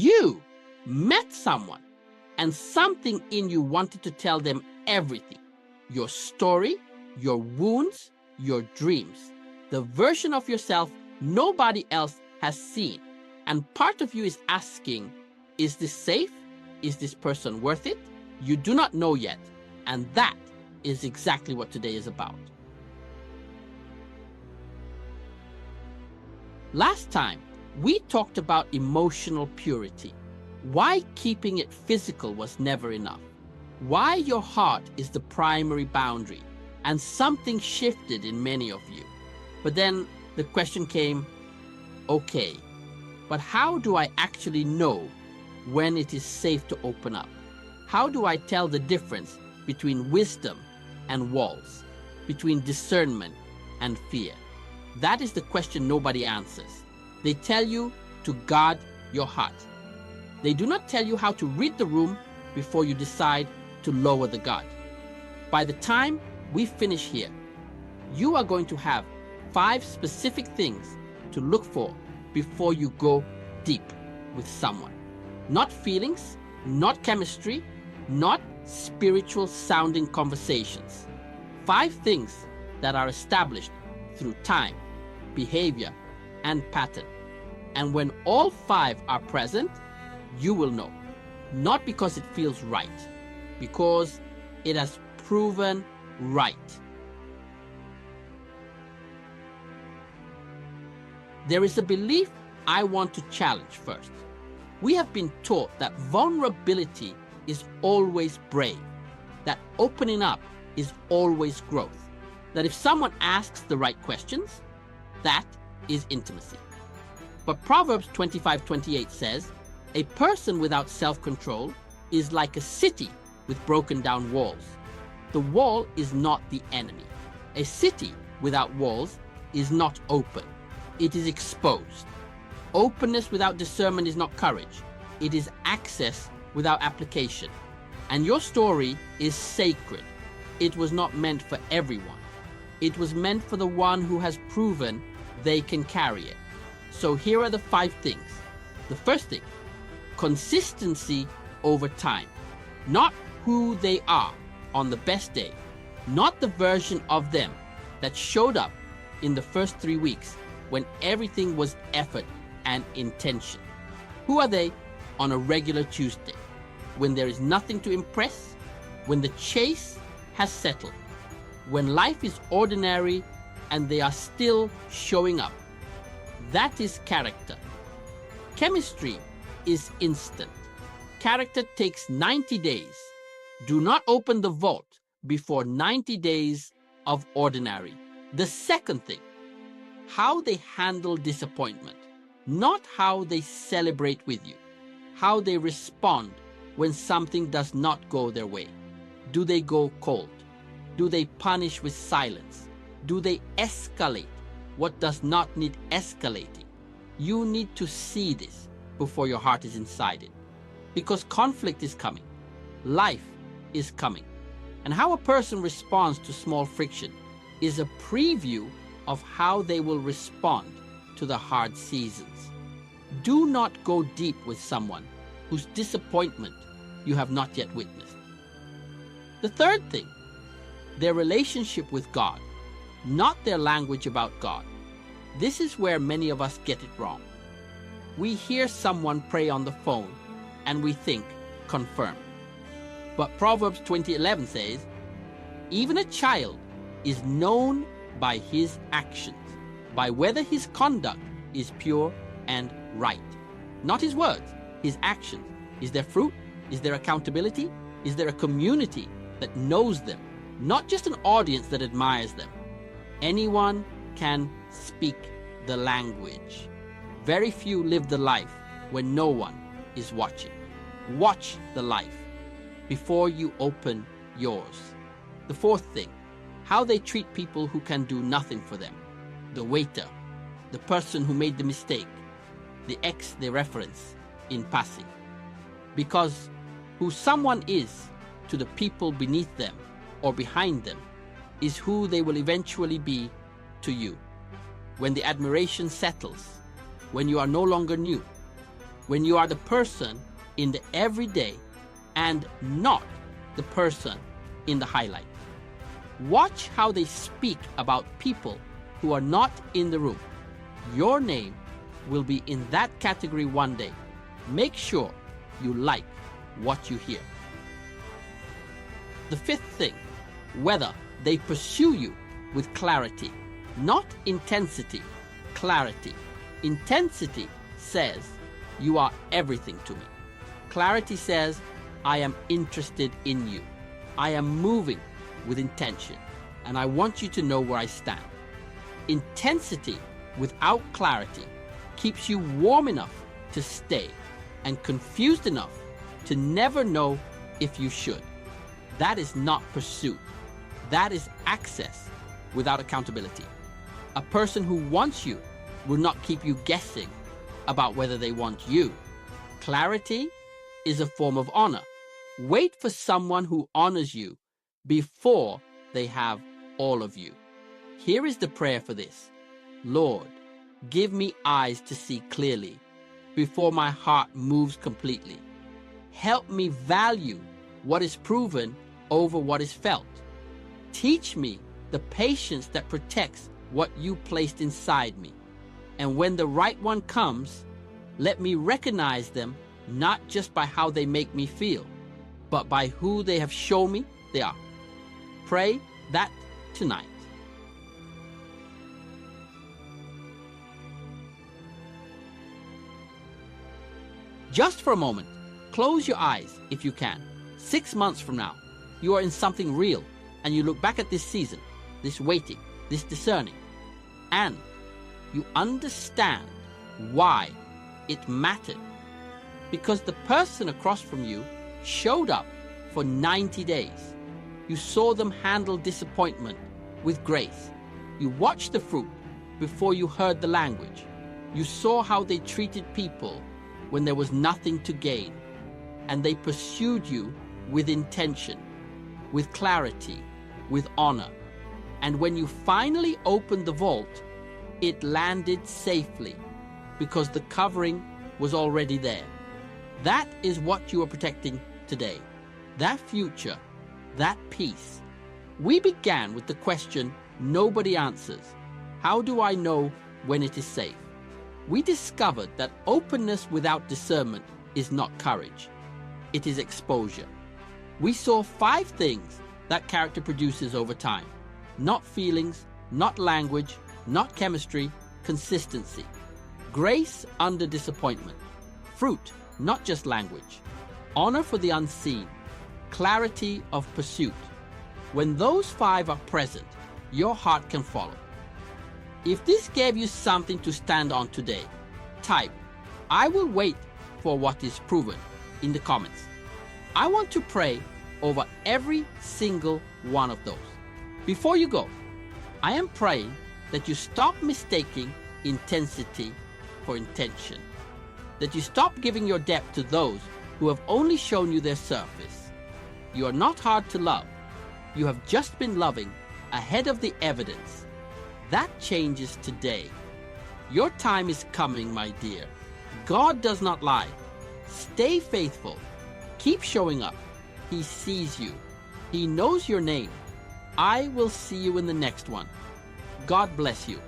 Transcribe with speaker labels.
Speaker 1: You met someone and something in you wanted to tell them everything. Your story, your wounds, your dreams. The version of yourself nobody else has seen. And part of you is asking, is this safe? Is this person worth it? You do not know yet. And that is exactly what today is about. Last time, we talked about emotional purity. Why keeping it physical was never enough. Why your heart is the primary boundary. And something shifted in many of you. But then the question came, okay, but how do I actually know when it is safe to open up? How do I tell the difference between wisdom and walls, between discernment and fear? That is the question nobody answers. They tell you to guard your heart. They do not tell you how to read the room before you decide to lower the guard. By the time we finish here, you are going to have 5 specific things to look for before you go deep with someone. Not feelings, not chemistry, not spiritual sounding conversations. 5 things that are established through time, behavior, and pattern. And when all 5 are present, you will know. Not because it feels right, because it has proven right. There is a belief I want to challenge first. We have been taught that vulnerability is always brave, that opening up is always growth, that if someone asks the right questions, that is intimacy. But Proverbs 25:28 says, a person without self-control is like a city with broken down walls. The wall is not the enemy. A city without walls is not open. It is exposed. Openness without discernment is not courage. It is access without application. And your story is sacred. It was not meant for everyone. It was meant for the one who has proven they can carry it. So here are the 5 things. The first thing, consistency over time. Not who they are on the best day. Not the version of them that showed up in the first 3 weeks when everything was effort and intention. Who are they on a regular Tuesday? When there is nothing to impress, when the chase has settled, when life is ordinary and they are still showing up. That is character. Chemistry is instant. Character takes 90 days. Do not open the vault before 90 days of ordinary. The second thing, how they handle disappointment, not how they celebrate with you, how they respond when something does not go their way. Do they go cold? Do they punish with silence? Do they escalate what does not need escalating? You need to see this before your heart is inside it. Because conflict is coming. Life is coming. And how a person responds to small friction is a preview of how they will respond to the hard seasons. Do not go deep with someone whose disappointment you have not yet witnessed. The third thing, their relationship with God, not their language about God. This is where many of us get it wrong. We hear someone pray on the phone and we think, confirm. But Proverbs 20:11 says, even a child is known by his actions, by whether his conduct is pure and right. Not his words, his actions. Is there fruit? Is there accountability? Is there a community that knows them? Not just an audience that admires them. Anyone can speak the language. Very few live the life when no one is watching. Watch the life before you open yours. The fourth thing, how they treat people who can do nothing for them. The waiter, the person who made the mistake, the ex they reference in passing. Because who someone is to the people beneath them or behind them is who they will eventually be to you. When the admiration settles, when you are no longer new, when you are the person in the everyday and not the person in the highlight. Watch how they speak about people who are not in the room. Your name will be in that category one day. Make sure you like what you hear. The fifth thing, whether they pursue you with clarity, not intensity, clarity. Intensity says, you are everything to me. Clarity says, I am interested in you. I am moving with intention, and I want you to know where I stand. Intensity without clarity keeps you warm enough to stay and confused enough to never know if you should. That is not pursuit. That is access without accountability. A person who wants you will not keep you guessing about whether they want you. Clarity is a form of honor. Wait for someone who honors you before they have all of you. Here is the prayer for this. Lord, give me eyes to see clearly before my heart moves completely. Help me value what is proven over what is felt. Teach me the patience that protects what you placed inside me. And when the right one comes, let me recognize them not just by how they make me feel, but by who they have shown me they are. Pray that tonight. Just for a moment, close your eyes if you can. 6 months from now, you are in something real, and you look back at this season, this waiting, this discerning, and you understand why it mattered. Because the person across from you showed up for 90 days. You saw them handle disappointment with grace. You watched the fruit before you heard the language. You saw how they treated people when there was nothing to gain. And they pursued you with intention, with clarity, with honor. And when you finally opened the vault, it landed safely because the covering was already there. That is what you are protecting today. That future, that peace. We began with the question nobody answers. How do I know when it is safe? We discovered that openness without discernment is not courage. It is exposure. We saw 5 things that character produces over time. Not feelings, not language, not chemistry, consistency. Grace under disappointment. Fruit, not just language. Honor for the unseen. Clarity of pursuit. When those 5 are present, your heart can follow. If this gave you something to stand on today, type, I will wait for what is proven in the comments. I want to pray over every single one of those. Before you go, I am praying that you stop mistaking intensity for intention. That you stop giving your depth to those who have only shown you their surface. You are not hard to love. You have just been loving ahead of the evidence. That changes today. Your time is coming, my dear. God does not lie. Stay faithful. Keep showing up. He sees you. He knows your name. I will see you in the next one. God bless you.